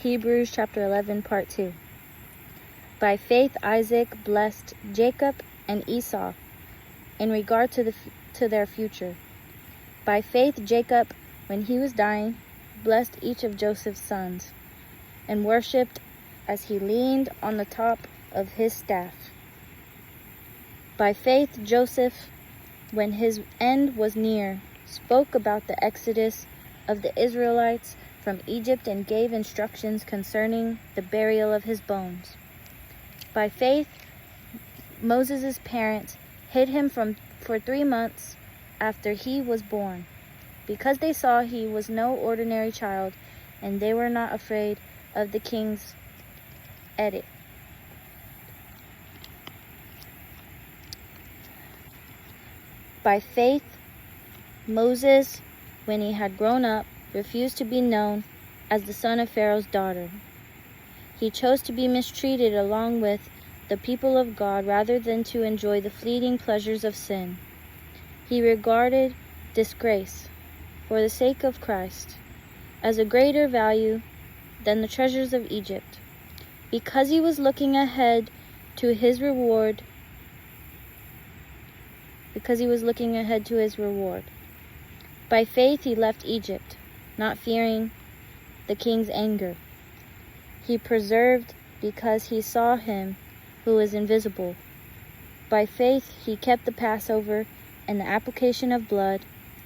Hebrews chapter 11, part 2. By faith Isaac blessed Jacob and Esau in regard to their future. By faith Jacob, when he was dying, blessed each of Joseph's sons, and worshipped as he leaned on the top of his staff. By faith Joseph, when his end was near, spoke about the exodus of the Israelites from Egypt and gave instructions concerning the burial of his bones. By faith Moses' parents hid him for 3 months after he was born, because they saw he was no ordinary child, and they were not afraid of the king's edict. By faith Moses, when he had grown up, refused to be known as the son of Pharaoh's daughter. He chose to be mistreated along with the people of God rather than to enjoy the fleeting pleasures of sin. He regarded disgrace, for the sake of Christ, as a greater value than the treasures of Egypt, because he was looking ahead to his reward. By faith he left Egypt, not fearing the king's anger. He persevered because he saw him who is invisible. By faith he kept the Passover and the application of blood,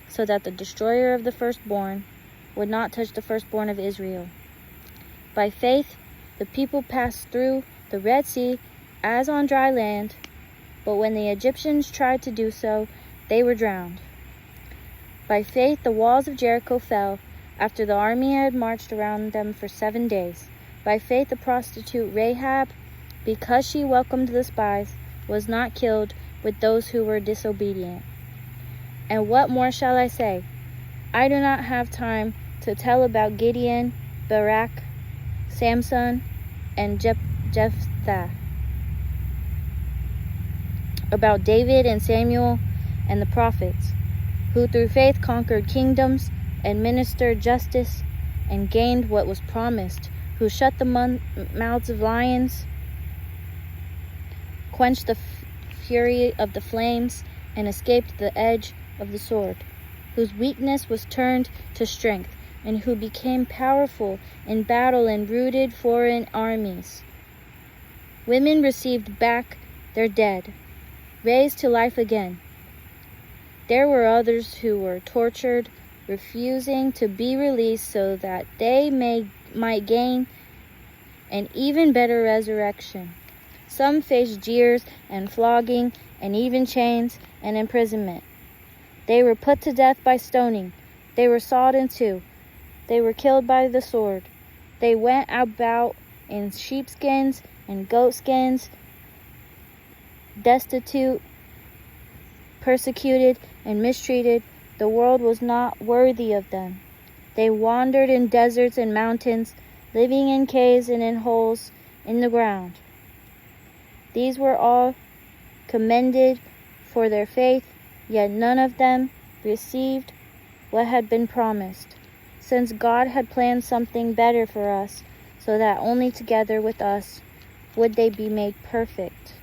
so that the destroyer of the firstborn would not touch the firstborn of Israel. By faith the people passed through the Red Sea as on dry land, but when the Egyptians tried to do so, they were drowned. By faith the walls of Jericho fell after the army had marched around them for 7 days. By faith the prostitute Rahab, because she welcomed the spies, was not killed with those who were disobedient. And what more shall I say? I do not have time to tell about Gideon, Barak, Samson, and Jephthah, about David and Samuel and the prophets, who through faith conquered kingdoms, administered justice, and gained what was promised, who shut the mouths of lions, quenched the fury of the flames, and escaped the edge of the sword, whose weakness was turned to strength, and who became powerful in battle and routed foreign armies. Women received back their dead, raised to life again. There were others who were tortured, refusing to be released so that they might gain an even better resurrection. Some faced jeers and flogging and even chains and imprisonment. They were put to death by stoning. They were sawed in two. They were killed by the sword. They went about in sheepskins and goatskins, destitute, persecuted, and mistreated. The world was not worthy of them. They wandered in deserts and mountains, living in caves and in holes in the ground. These were all commended for their faith, yet none of them received what had been promised, since God had planned something better for us, so that only together with us would they be made perfect.